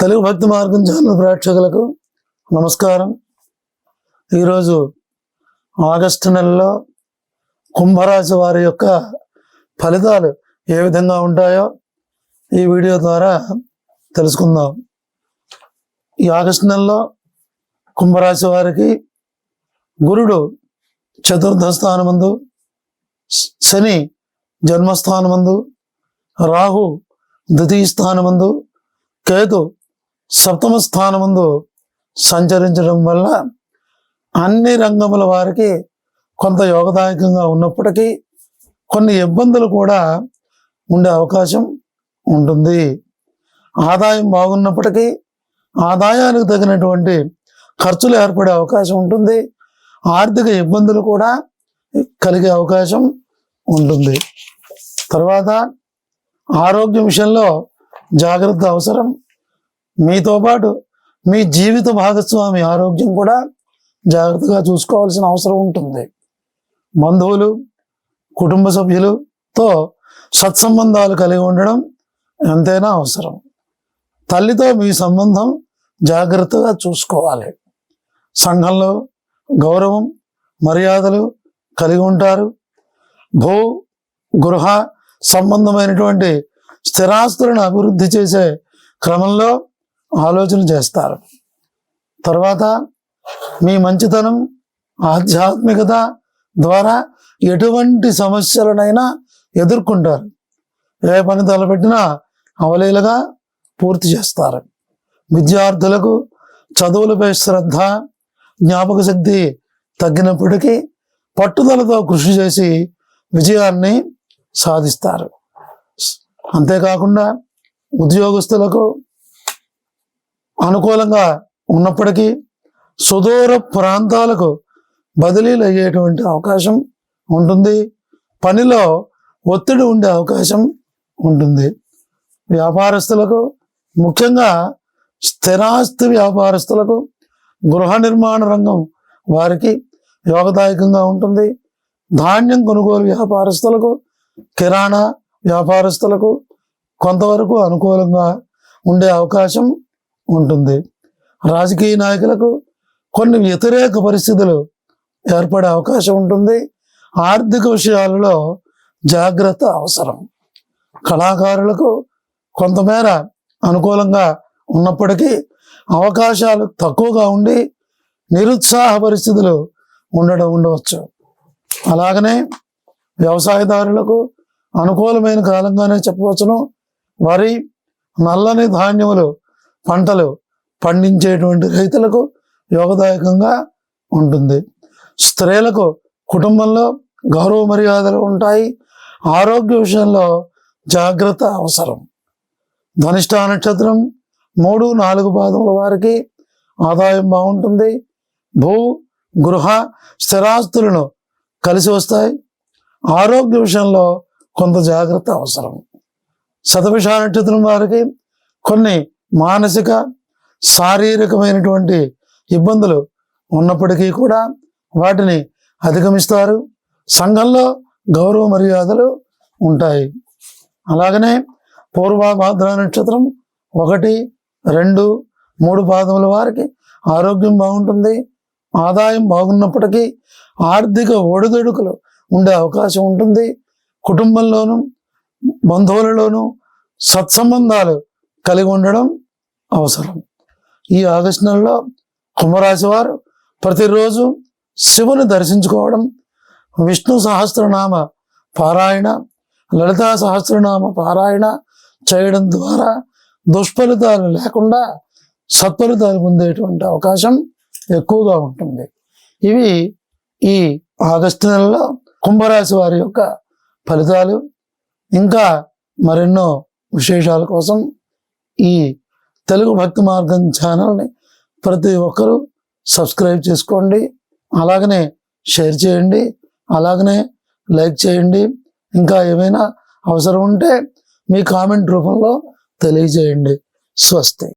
తెలుగు భక్తి మార్గం ఛానల్ ప్రేక్షకులకు నమస్కారం. ఈరోజు ఆగస్టు నెలలో కుంభరాశి వారి యొక్క ఫలితాలు ఏ విధంగా ఉంటాయో ఈ వీడియో ద్వారా తెలుసుకుందాం. ఈ ఆగస్టు నెలలో కుంభరాశి వారికి గురుడు చతుర్థ స్థానమందు, శని జన్మస్థానమందు, రాహు ద్వితీయ స్థానమందు, కేతు సప్తమ స్థానమందు సంచరించడం వల్ల అన్ని రంగముల వారికి కొంత యోగదాయకంగా ఉన్నప్పటికీ కొన్ని ఇబ్బందులు కూడా ఉండే అవకాశం ఉంటుంది. ఆదాయం బాగున్నప్పటికీ ఆదాయానికి తగినటువంటి ఖర్చులు ఏర్పడే అవకాశం ఉంటుంది. ఆర్థిక ఇబ్బందులు కూడా కలిగే అవకాశం ఉంటుంది. తర్వాత ఆరోగ్య విషయంలో జాగ్రత్త అవసరం. మీతో పాటు మీ జీవిత భాగస్వామి ఆరోగ్యం కూడా జాగ్రత్తగా చూసుకోవాల్సిన అవసరం ఉంటుంది. బంధువులు, కుటుంబ సభ్యులతో సత్సంబంధాలు కలిగి ఉండడం ఎంతైనా అవసరం. తల్లితో మీ సంబంధం జాగ్రత్తగా చూసుకోవాలి. సంఘంలో గౌరవం, మర్యాదలు కలిగి ఉంటారు. భూ గృహ సంబంధమైనటువంటి స్థిరాస్తులను అభివృద్ధి చేసే క్రమంలో ఆలోచన చేస్తారు. తర్వాత మీ మంచితనం, ఆధ్యాత్మికత ద్వారా ఎటువంటి సమస్యలనైనా ఎదుర్కొంటారు. ఏ పని తలపెట్టినా అవలీలగా పూర్తి చేస్తారు. విద్యార్థులకు చదువులపై శ్రద్ధ, జ్ఞాపక శక్తి తగ్గినప్పటికీ పట్టుదలతో కృషి చేసి విజయాన్ని సాధిస్తారు. అంతేకాకుండా ఉద్యోగస్తులకు అనుకూలంగా ఉన్నప్పటికీ సుదూర ప్రాంతాలకు బదిలీలు అయ్యేటువంటి అవకాశం ఉంటుంది. పనిలో ఒత్తిడి ఉండే అవకాశం ఉంటుంది. వ్యాపారస్తులకు, ముఖ్యంగా స్థిరాస్తి వ్యాపారస్తులకు, గృహ నిర్మాణ రంగం వారికి యోగదాయకంగా ఉంటుంది. ధాన్యం కొనుగోలు వ్యాపారస్తులకు, కిరాణా వ్యాపారస్తులకు కొంతవరకు అనుకూలంగా ఉండే అవకాశం ఉంటుంది. రాజకీయ నాయకులకు కొన్ని వ్యతిరేక పరిస్థితులు ఏర్పడే అవకాశం ఉంటుంది. ఆర్థిక విషయాలలో జాగ్రత్త అవసరం. కళాకారులకు కొంతమేర అనుకూలంగా ఉన్నప్పటికీ అవకాశాలు తక్కువగా ఉండి నిరుత్సాహ పరిస్థితులు ఉండవచ్చు. అలాగనే వ్యవసాయదారులకు అనుకూలమైన కాలంగానే చెప్పవచ్చును. వరి, నల్లని ధాన్యములు పంటలు పండించేటువంటి రైతులకు యోగదాయకంగా ఉంటుంది. స్త్రీలకు కుటుంబంలో గౌరవ మర్యాదలు ఉంటాయి. ఆరోగ్య విషయంలో జాగ్రత్త అవసరం. ధనిష్ట నక్షత్రం 3, 4 పాదముల వారికి ఆదాయం బాగుంటుంది. భూ గృహ స్థిరాస్తులను కలిసి వస్తాయి. ఆరోగ్య విషయంలో కొంత జాగ్రత్త అవసరం. శతభిష నక్షత్రం వారికి కొన్ని మానసిక, శారీరకమైనటువంటి ఇబ్బందులు ఉన్నప్పటికీ కూడా వాటిని అధిగమిస్తారు. సంఘంలో గౌరవ మర్యాదలు ఉంటాయి. అలాగనే పూర్వభాద్ర నక్షత్రం 1, 2, 3 పాదముల వారికి ఆరోగ్యం బాగుంటుంది. ఆదాయం బాగున్నప్పటికీ ఆర్థిక ఒడిదుడుకులు ఉండే అవకాశం ఉంటుంది. కుటుంబంలోనూ బంధువులలోనూ సత్సంబంధాలు కలిగి ఉండడం అవసరం. ఈ ఆగస్టు నెలలో కుంభరాశి వారు ప్రతిరోజు శివుని దర్శించుకోవడం, విష్ణు సహస్రనామ పారాయణ, లలితా సహస్రనామ పారాయణ చేయడం ద్వారా దుష్ఫలితాలు లేకుండా సత్ఫలితాలు పొందేటువంటి అవకాశం ఎక్కువగా ఉంటుంది. ఇవి ఈ ఆగస్టు నెలలో కుంభరాశి వారి యొక్క ఫలితాలు. ఇంకా మరెన్నో విశేషాల కోసం ఈ తెలుగు భక్తి మార్గం ఛానల్ని ప్రతి ఒక్కరూ సబ్స్క్రైబ్ చేసుకోండి. అలాగనే షేర్ చేయండి, అలాగనే లైక్ చేయండి. ఇంకా ఏమైనా అవసరం ఉంటే మీ కామెంట్ రూపంలో తెలియజేయండి. స్వస్తి.